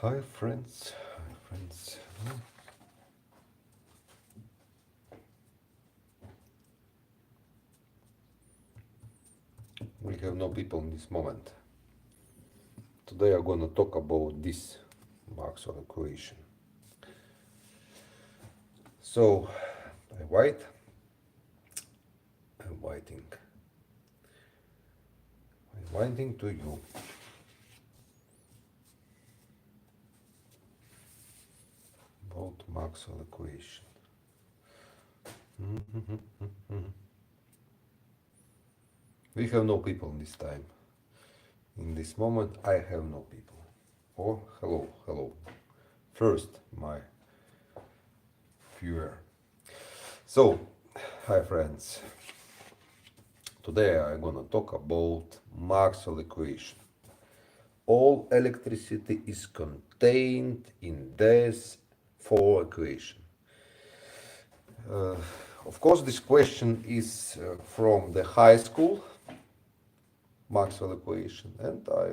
Hi friends, hi friends. We have no people in this moment. Today I'm gonna talk about this Maxwell equation. So I write, I'm writing to you. About Maxwell equation. We have no people in this time. In this moment I have no people. Oh, hello, hello. First, my viewer. So, hi friends. Today I'm gonna talk about Maxwell equation. All electricity is contained in this four equation. Of course, this question is from the high school Maxwell equation, and I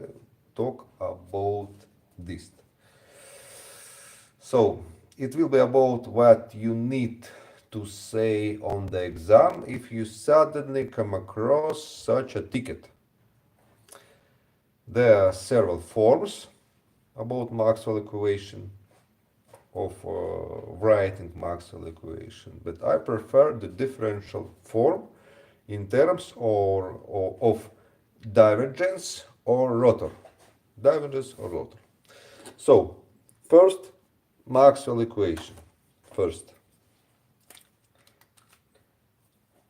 talk about this. So it will be about what you need to say on the exam if you suddenly come across such a ticket. There are several forms about Maxwell equation of writing Maxwell equation, but I prefer the differential form in terms of divergence or rotor. Divergence or rotor. So, first, Maxwell equation. First,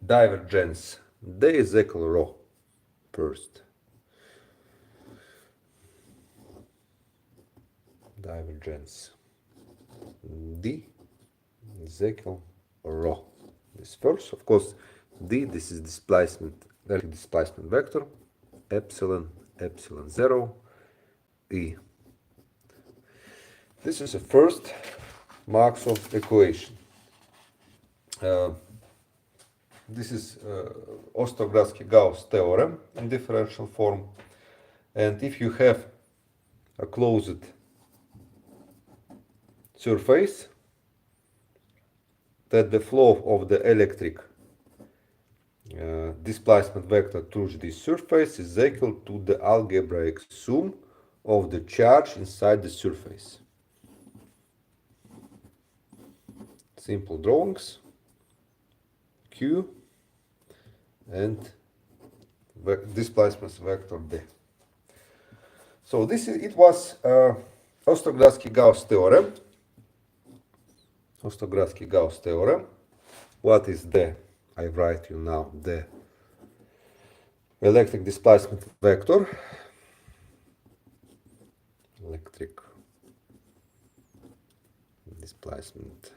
divergence. D is equal rho. First, divergence. D is equal rho. This first, of course, D, this is displacement, electric displacement vector, epsilon, epsilon 0, E. This is the first Maxwell equation. This is Ostrogradski-Gauss theorem in differential form. And if you have a closed surface, that the flow of the electric displacement vector through this surface is equal to the algebraic sum of the charge inside the surface. Simple drawings, Q and displacement vector D. So this is, it was Ostrogradski-Gauss theorem. Ostrogradski-Gauss theorem. What is the? I write you now the electric displacement vector. Electric displacement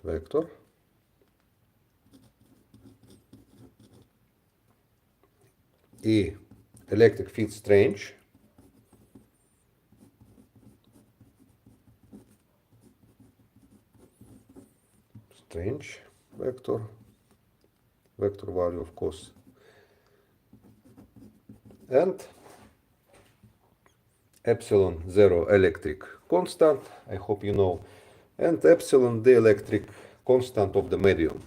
vector. E, electric field strange. Strange vector. Vector value, of course. And epsilon 0 electric constant, I hope you know, and epsilon the electric constant of the medium.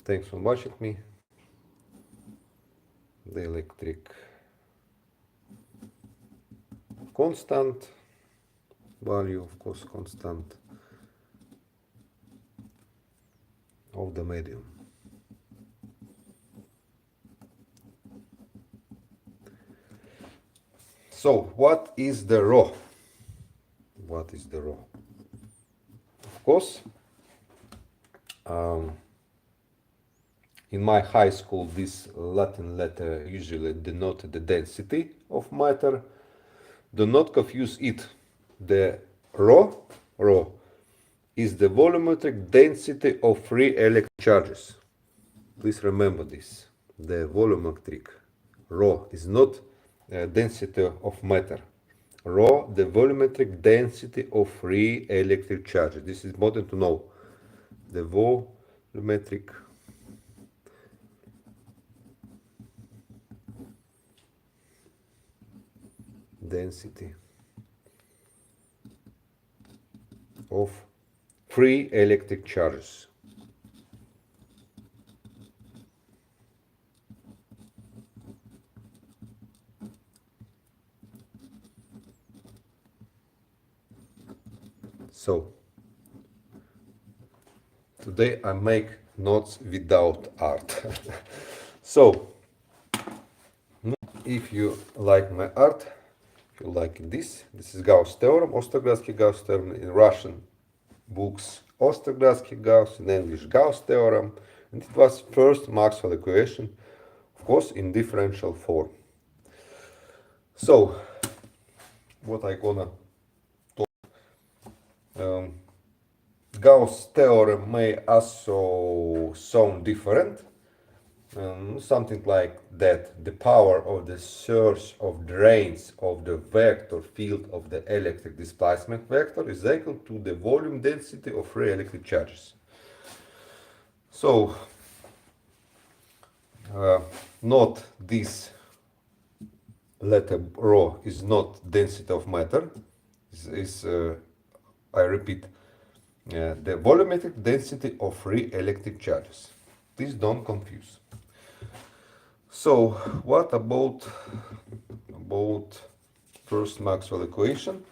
Thanks for watching me. The electric constant value, of course, constant of the medium. So, what is the rho? What is the rho? Of course, in my high school, this Latin letter usually denoted the density of matter. Do not confuse it. The rho is the volumetric density of free electric charges. Please remember this. The volumetric rho is not density of matter. Rho, the volumetric density of free electric charges. This is important to know. The volumetric density of free electric charges. So today I make notes without art. So if you like my art, if you like this is Gauss theorem, Ostrogradski Gauss theorem. In Russian books Ostrogradski Gauss, in English Gauss theorem, and it was first Maxwell equation, of course in differential form. So what I gonna talk, Gauss theorem may also sound different, something like that the power of the source of drains of the vector field of the electric displacement vector is equal to the volume density of free electric charges. So not this letter rho is not density of matter, I repeat, the volumetric density of free electric charges. Please don't confuse. So what about first Maxwell equation?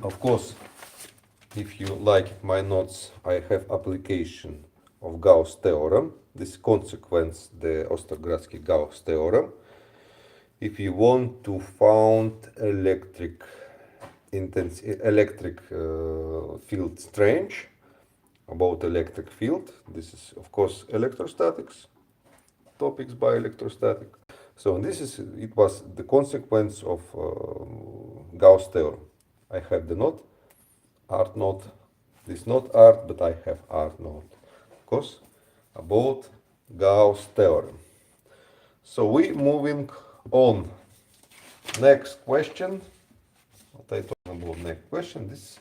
Of course, if you like my notes, I have application of Gauss theorem. This consequence the Ostrogradski Gauss theorem. If you want to find electric field strength, about electric field, this is of course electrostatics, topics by electrostatic. So it was the consequence of Gauss theorem. I have the note, art note. This is not art, but I have art note, of course, about Gauss theorem. So we moving on. Next question. What I talking about next question? This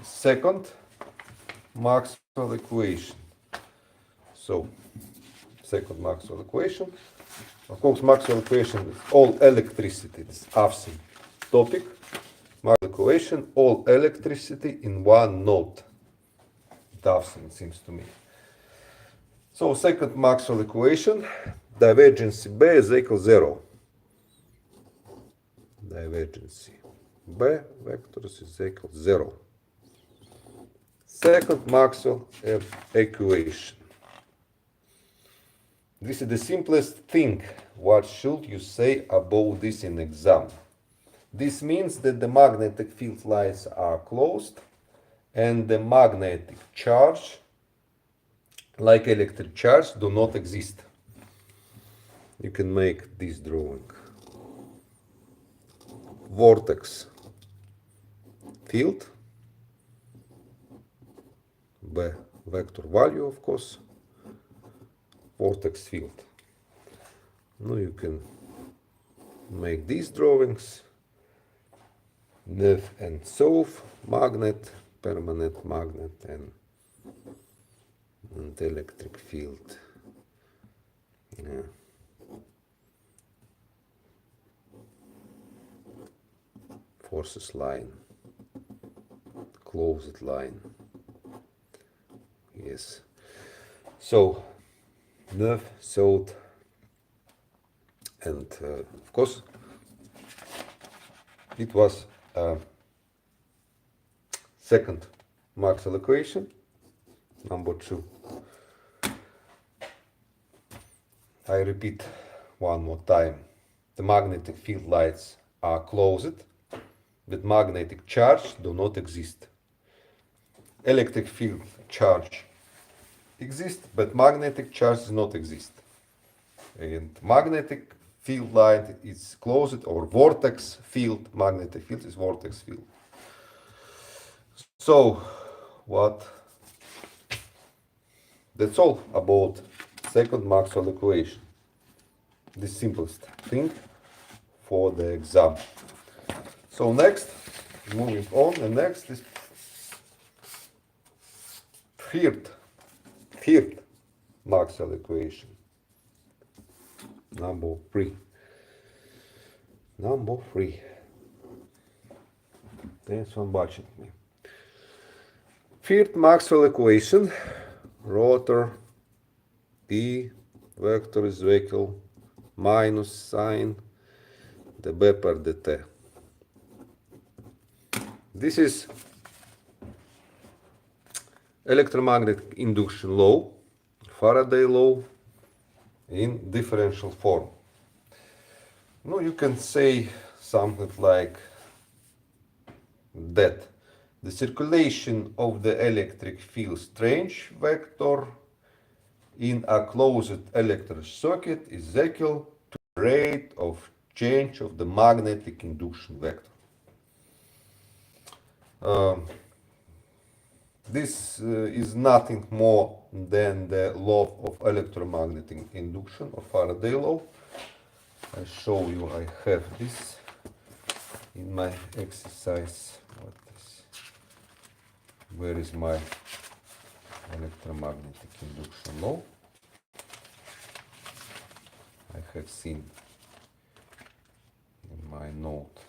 second Maxwell equation. So second Maxwell equation. Of course, Maxwell equation is all electricity. This awesome topic. Maxwell equation, all electricity in one node. It's awesome, it seems to me. So second Maxwell equation, divergence B is equal 0. Divergence B vectors is equal 0. Second Maxwell equation. This is the simplest thing. What should you say about this in exam? This means that the magnetic field lines are closed and the magnetic charge, like electric charge, do not exist. You can make this drawing. Vortex field, B vector value, of course, vortex field. Now you can make these drawings. North and south, magnet, permanent magnet, and electric field. Yeah. Forces line, closed line. Yes. So north, south, and of course it was second Maxwell equation, number 2. I repeat one more time. The magnetic field lines are closed, but magnetic charge do not exist. Electric field charge exists, but magnetic charge does not exist. And magnetic field line is closed, or vortex field, magnetic field is vortex field. So that's all about second Maxwell equation. The simplest thing for the exam. So next, moving on, the next is third Maxwell equation, number 3. Number 3. Thanks for watching me. First Maxwell equation, rotor P vector is equal minus sine dB per dt. This is electromagnetic induction law, Faraday law, in differential form. No, you can say something like that the circulation of the electric field strength vector in a closed electric circuit is equal to the rate of change of the magnetic induction vector. This is nothing more than the law of electromagnetic induction, or Faraday law. I show you, I have this in my exercise. Where is my electromagnetic induction law? I have seen in my note.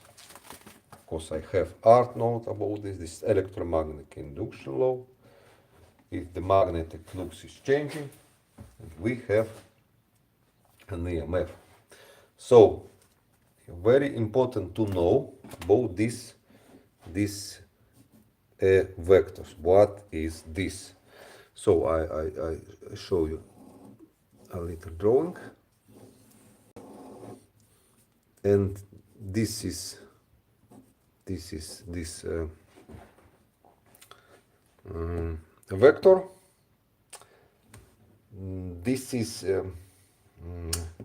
Of course, I have art note about this. This is electromagnetic induction law. If the magnetic flux is changing, we have an EMF. So, very important to know about these vectors. What is this? So I show you a little drawing, and this is vector. This is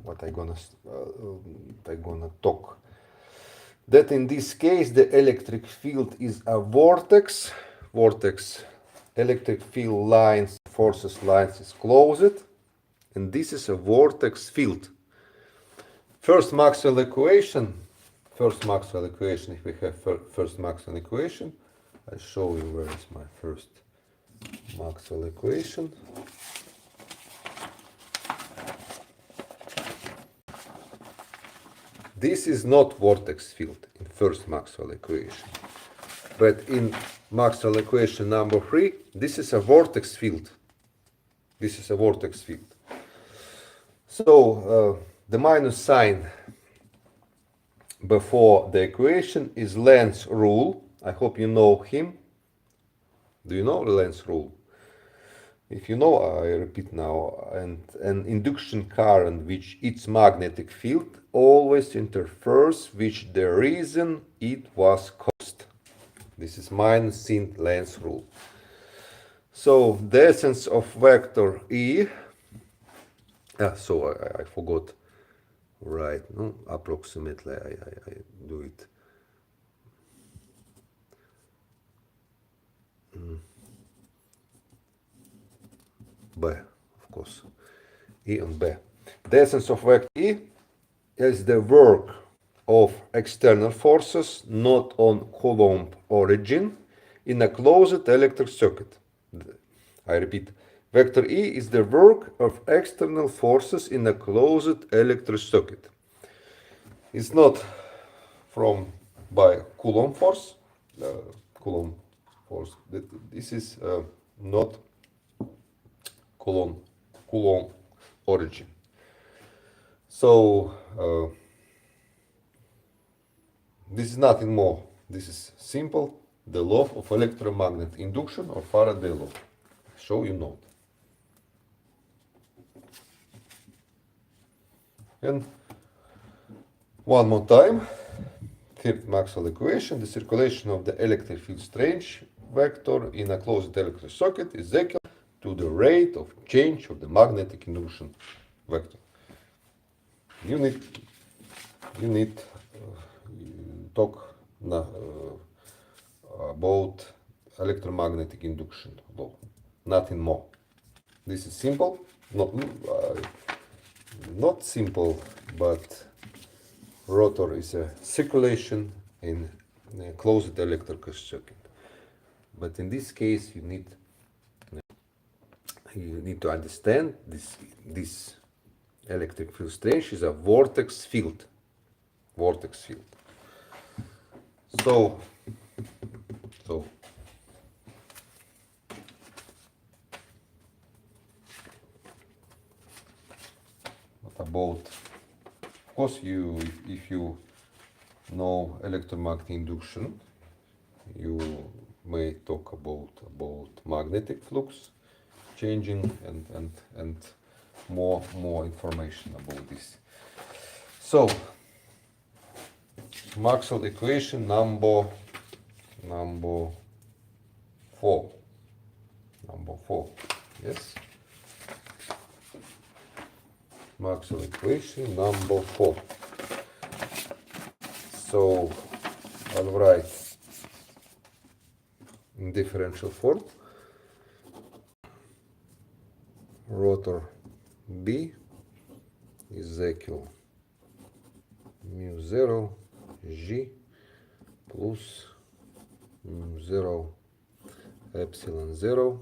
what I gonna talk. That in this case the electric field is a vortex. Electric field lines, forces lines is closed, and this is a vortex field. First Maxwell equation. If we have first Maxwell equation, I show you where is my first Maxwell equation. This is not vortex field in first Maxwell equation, but in Maxwell equation number 3, this is a vortex field. So the minus sign before the equation is Lenz's rule. I hope you know him. Do you know Lenz's rule? If you know, I repeat now, and an induction current which its magnetic field always interferes with the reason it was caused. This is minus sin Lenz's rule. So the essence of vector E, so I forgot, right, no, approximately I do it. B, of course, E and B. The essence of vector E is the work of external forces not on Coulomb origin in a closed electric circuit. I repeat, vector E is the work of external forces in a closed electric circuit. It's not by Coulomb force. This is not Coulomb origin. So this is nothing more. This is simple, the law of electromagnetic induction, or Faraday law. Show you note. And one more time, third Maxwell equation, the circulation of the electric field strength vector in a closed electric circuit is equal to the rate of change of the magnetic induction vector. You need talk about electromagnetic induction law, nothing more. This is simple, not simple, but rotor is a circulation in a closed electrical circuit. But in this case, you need to understand this electric field strength is a vortex field. vortex field. So what about, of course, if you know electromagnetic induction, you may talk about magnetic flux changing and more information about this. So Maxwell equation number 4. Yes. Maxwell equation number 4. So I'll write in differential form. Rotor B is equal mu 0 G plus mu 0 epsilon 0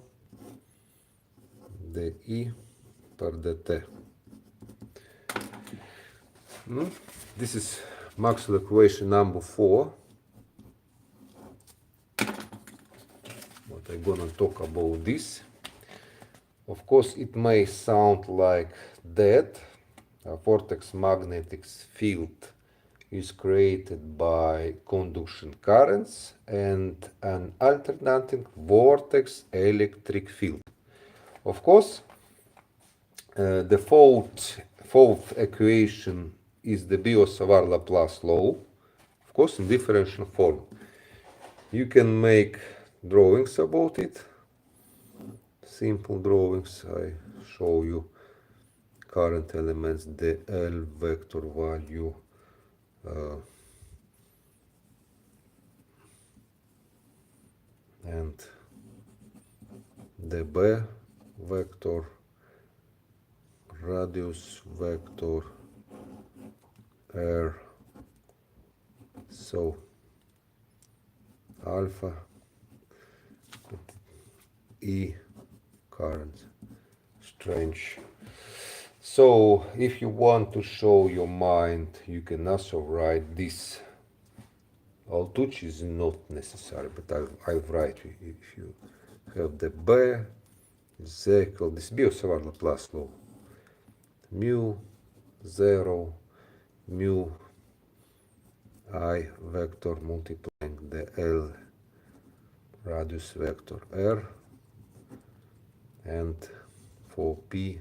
dI per dt. This is Maxwell equation number 4. What I'm gonna talk about this. Of course, it may sound like that a vortex magnetic field is created by conduction currents and an alternating vortex electric field. Of course, the fourth equation is the Biot-Savart-Laplace law, of course in differential form. You can make drawings about it, simple drawings. I show you current elements, the L vector value, and the B vector, radius vector, R, so alpha, E, current, strange. So if you want to show your mind, you can also write this. Altouch is not necessary, but I'll write if you have the B is equal, this Biot-Savart-Laplace law, mu 0 mu I vector multiplying the L radius vector R, and for P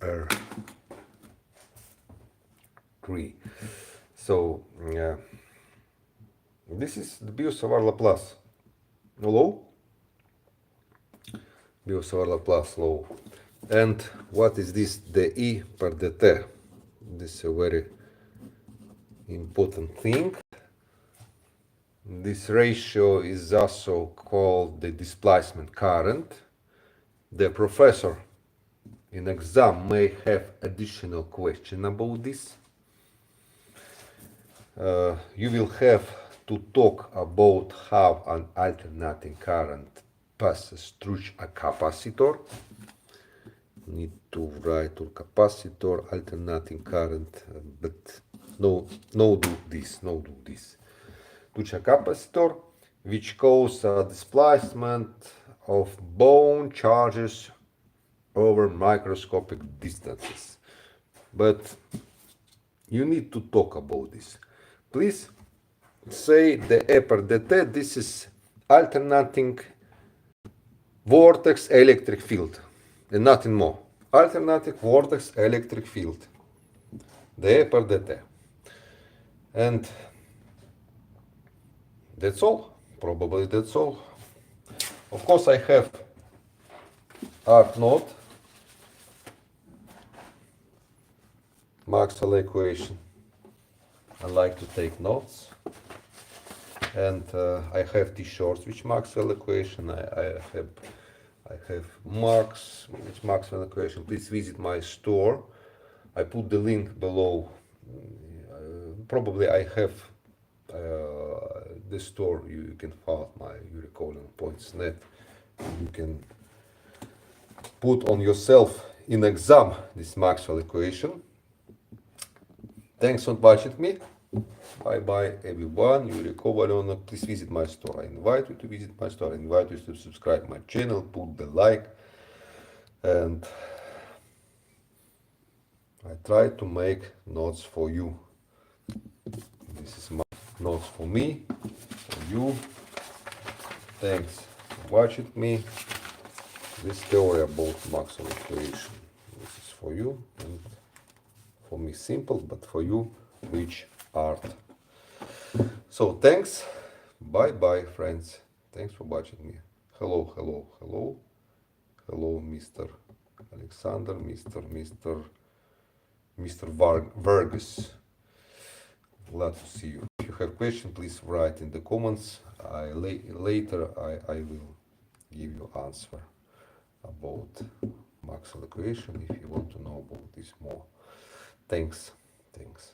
R 3. So this is the Biot-Savart-Laplace law. Biot-Savart-Laplace law. And what is this? The E per dt. This is a very important thing. This ratio is also called the displacement current. The professor in exam may have additional question about this. You will have to talk about how an alternating current passes through a capacitor. Need to write to capacitor, alternating current, but no do this. To a capacitor, which causes a displacement of bone charges over microscopic distances. But you need to talk about this. Please say the E per dt. This is alternating vortex electric field and nothing more. Alternating vortex electric field. The E per dt. And that's all. Probably that's all. Of course, I have art note, Maxwell equation. I like to take notes, and I have t-shirts which Maxwell equation. I have marks which Maxwell equation. Please visit my store. I put the link below. Probably I have the store. You can follow my uricolin.net. You can put on yourself in exam this Maxwell equation. Thanks for watching me. Bye bye everyone. Yuri Kovalyonok. Please visit my store. I invite you to visit my store. I invite you to subscribe my channel, put the like, and I try to make notes for you. This is my notes for me, for you. Thanks for watching me. This theory about Maxwell equation. This is for you, and for me simple, but for you rich art. So thanks. Bye bye friends. Thanks for watching me. Hello, hello, hello. Hello, Mr. Alexander, Mr. Vargas. Glad to see you. If you have questions, please write in the comments. Later I will give you answer about Maxwell equation if you want to know about this more. Thanks. Thanks.